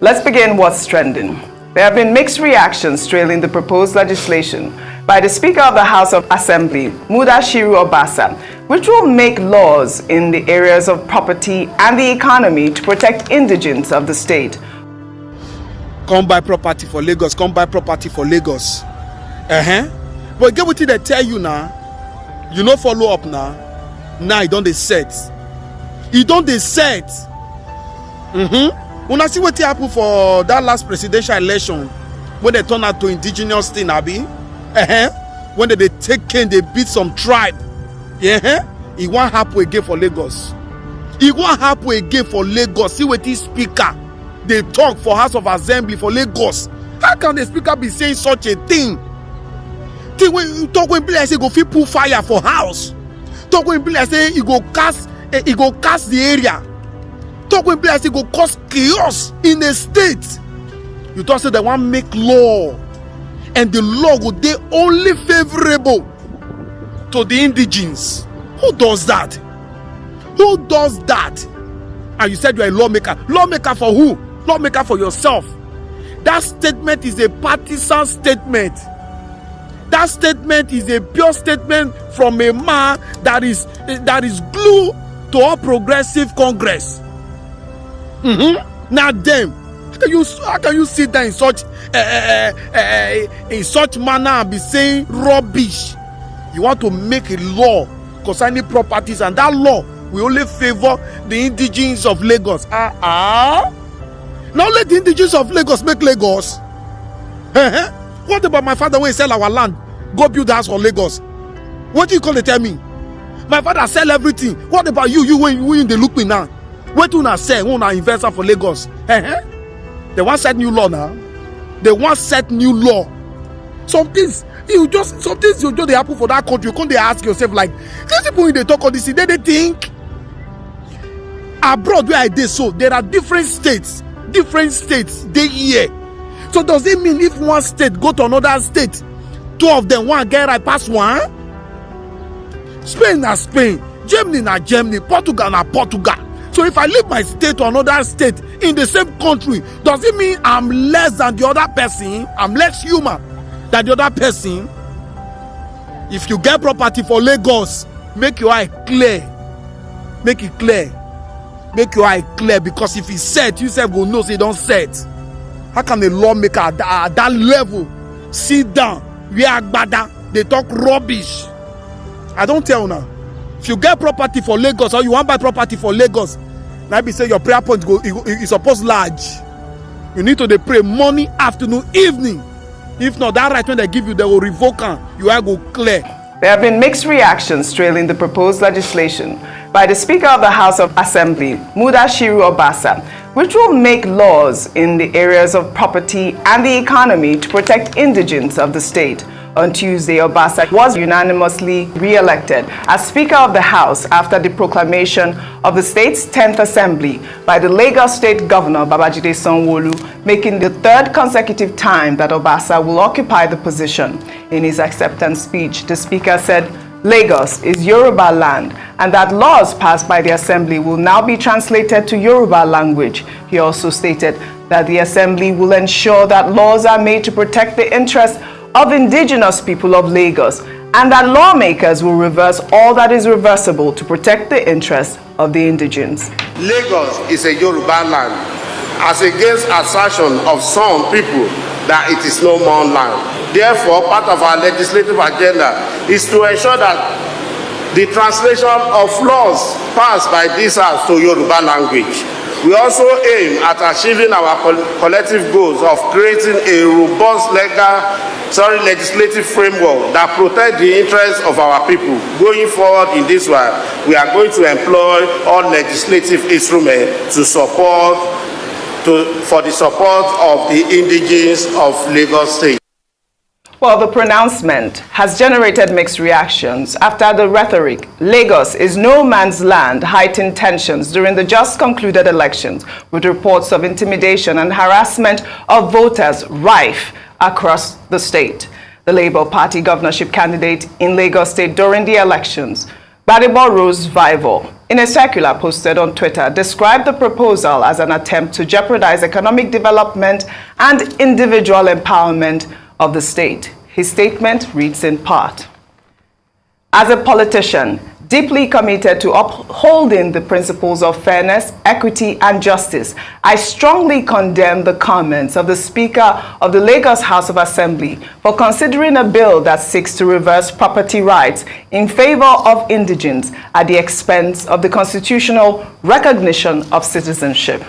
Let's begin what's trending. There have been mixed reactions trailing the proposed legislation by the Speaker of the House of Assembly, Mudashiru Obasa, which will make laws in the areas of property and the economy to protect indigents of the state. Come buy property for Lagos, come buy property for Lagos. But get what they tell you now, you no follow up now. Now you don't dey set. You don't dey set. When I see what happened for that last presidential election, when they turn out to indigenous thing, Abi, when they take Ken, they beat some tribe. It won't happen again for Lagos. It won't happen again for Lagos. See what this speaker they talk for House of Assembly for Lagos. How can the speaker be saying such a thing? When you talk when people say go fit pull fire for house. Talk when people say he go cast the area. Talk when people say go cause chaos in the state. You talk say they want make law, and the law go dey only favorable to the indigens. Who does that? Who does that? And you said you're a lawmaker. Lawmaker for who? Lawmaker for yourself. That statement is a partisan statement. That statement is a pure statement from a man that is glued to all progressive Congress. Now them, how can you sit there in such manner and be saying rubbish? You want to make a law concerning properties, and that law will only favor the indigenes of Lagos. Now let the indigenes of Lagos make Lagos. What about my father when he sell our land, go build a house for Lagos? What do you call it? Tell me. My father sell everything. What about you? You when they look me now? What do you say? When I investor for Lagos? They want set new law now. They want set new law. Some things you just they happen for that country. You can't ask yourself like these people when they talk on this, they think abroad where I did so there are different states they here. So does it mean if one state go to another state, two of them one get right past one? Spain na Spain, Germany na Germany, Portugal na Portugal. So if I leave my state to another state in the same country, does it mean I'm less than the other person? I'm less human than the other person? If you get property for Lagos, make your eye clear. Make it clear. Make your eye clear, because if it's set, you self go know say don't set. How can a lawmaker at that level sit down, wear agbada, they talk rubbish? I don't tell now. If you get property for Lagos or you want buy property for Lagos, now be say your prayer point is supposed large. You need to dey pray morning, afternoon, evening. If not, that right when they give you, they will revoke am. You are go clear. There have been mixed reactions trailing the proposed legislation by the Speaker of the House of Assembly, Mudashiru Obasa, which will make laws in the areas of property and the economy to protect indigents of the state. On Tuesday, Obasa was unanimously re-elected as Speaker of the House after the proclamation of the state's 10th Assembly by the Lagos State Governor Babajide Sanwo-Olu, making the third consecutive time that Obasa will occupy the position. In his acceptance speech, the Speaker said Lagos is Yoruba land and that laws passed by the Assembly will now be translated to Yoruba language. He also stated that the Assembly will ensure that laws are made to protect the interests of indigenous people of Lagos, and that lawmakers will reverse all that is reversible to protect the interests of the indigents. Lagos is a Yoruba land, as against assertion of some people that it is no more land. Therefore, part of our legislative agenda is to ensure that the translation of laws passed by this House to Yoruba language. We also aim at achieving our collective goals of creating a robust legislative framework that protects the interests of our people. Going forward in this way, we are going to employ all legislative instruments for the support of the indigenes of Lagos State. Well, the pronouncement has generated mixed reactions after the rhetoric, Lagos is no man's land, heightened tensions during the just concluded elections, with reports of intimidation and harassment of voters rife across the state. The Labour Party governorship candidate in Lagos State during the elections, Gbadebo Rose Vival, in a circular posted on Twitter, described the proposal as an attempt to jeopardize economic development and individual empowerment of the state. His statement reads in part, "As a politician, deeply committed to upholding the principles of fairness, equity, and justice, I strongly condemn the comments of the Speaker of the Lagos House of Assembly for considering a bill that seeks to reverse property rights in favor of indigents at the expense of the constitutional recognition of citizenship.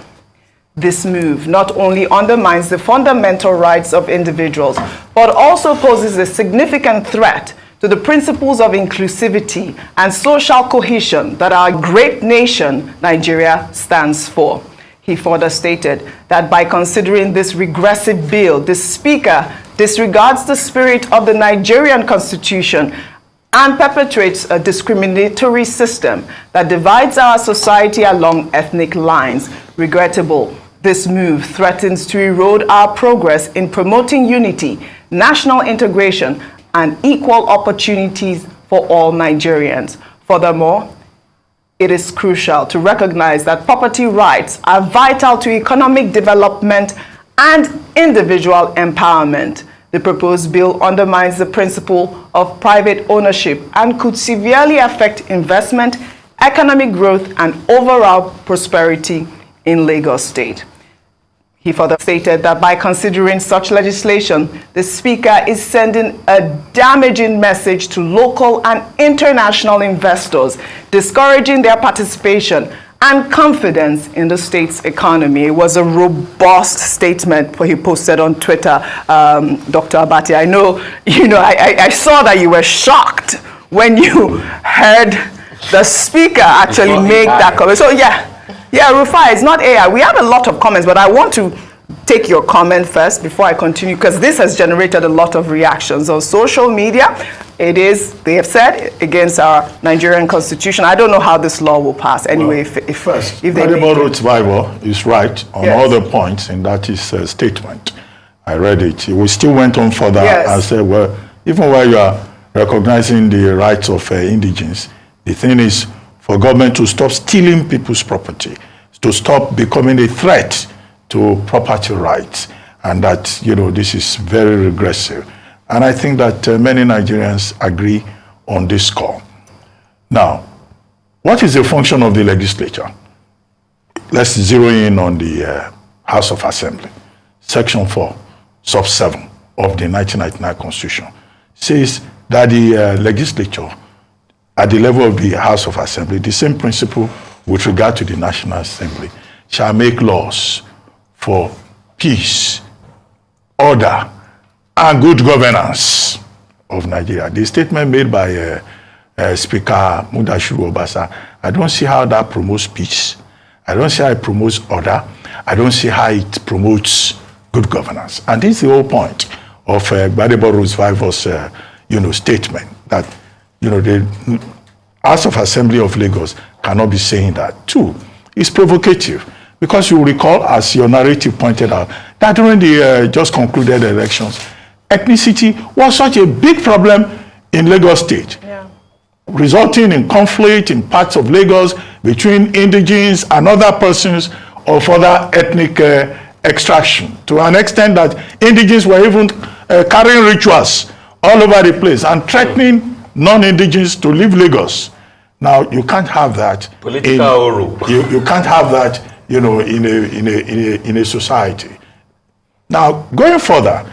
This move not only undermines the fundamental rights of individuals, but also poses a significant threat to the principles of inclusivity and social cohesion that our great nation, Nigeria, stands for." He further stated that by considering this regressive bill, the Speaker disregards the spirit of the Nigerian Constitution and perpetrates a discriminatory system that divides our society along ethnic lines. Regrettable, this move threatens to erode our progress in promoting unity, national integration, and equal opportunities for all Nigerians. Furthermore, it is crucial to recognize that property rights are vital to economic development and individual empowerment. The proposed bill undermines the principle of private ownership and could severely affect investment, economic growth, and overall prosperity in Lagos State. He further stated that by considering such legislation, the Speaker is sending a damaging message to local and international investors, discouraging their participation and confidence in the state's economy. It was a robust statement he posted on Twitter, Dr. Abati. I know, I saw that you were shocked when you heard the Speaker actually make that comment. So yeah, Rufai, it's not AI. We have a lot of comments, but I want to take your comment first before I continue, because this has generated a lot of reactions on social media. It is, they have said, against our Nigerian Constitution. I don't know how this law will pass anyway. Well, if they Road's Bible is right on all the points in that his statement. I read it. We still went on further and said, well, even while you are recognizing the rights of indigents, the thing is for government to stop stealing people's property, to stop becoming a threat to property rights, and that, this is very regressive. And I think that many Nigerians agree on this score. Now, what is the function of the legislature? Let's zero in on the House of Assembly. Section 4, sub 7 of the 1999 Constitution says that the legislature at the level of the House of Assembly, the same principle with regard to the National Assembly, shall make laws for peace, order, and good governance of Nigeria. The statement made by Speaker Mudashiru Obasa, I don't see how that promotes peace. I don't see how it promotes order. I don't see how it promotes good governance. And this is the whole point of Gbadebo Rose's statement, that the House of Assembly of Lagos cannot be saying that. Two, it's provocative, because you recall, as your narrative pointed out, that during the just concluded elections, ethnicity was such a big problem in Lagos State, resulting in conflict in parts of Lagos between indigenes and other persons of other ethnic extraction, to an extent that indigenes were even carrying rituals all over the place and threatening non-indigenes to leave Lagos. Now, you can't have that. You can't have that, in a society. Now, going further,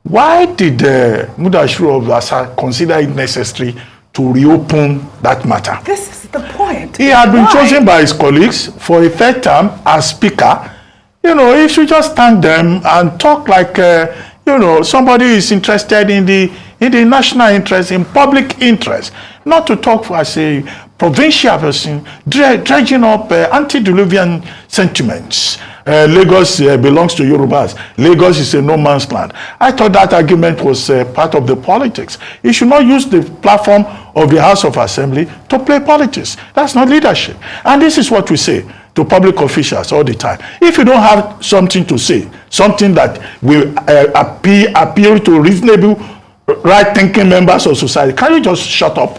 why did Mudashiru Obasa consider it necessary to reopen that matter? This is the point. He had been chosen by his colleagues for a third term as Speaker. He should just thank them and talk like, somebody is interested in the national interest, in public interest, not to talk as a provincial person, dredging up antediluvian sentiments. Lagos belongs to Yorubas. Lagos is a no man's land. I thought that argument was part of the politics. You should not use the platform of the House of Assembly to play politics. That's not leadership. And this is what we say to public officials all the time. If you don't have something to say, something that will appeal to reasonable, right-thinking members of society, can you just shut up?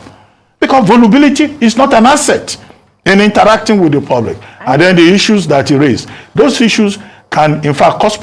Because vulnerability is not an asset in interacting with the public. And then the issues that he raised, those issues can in fact cause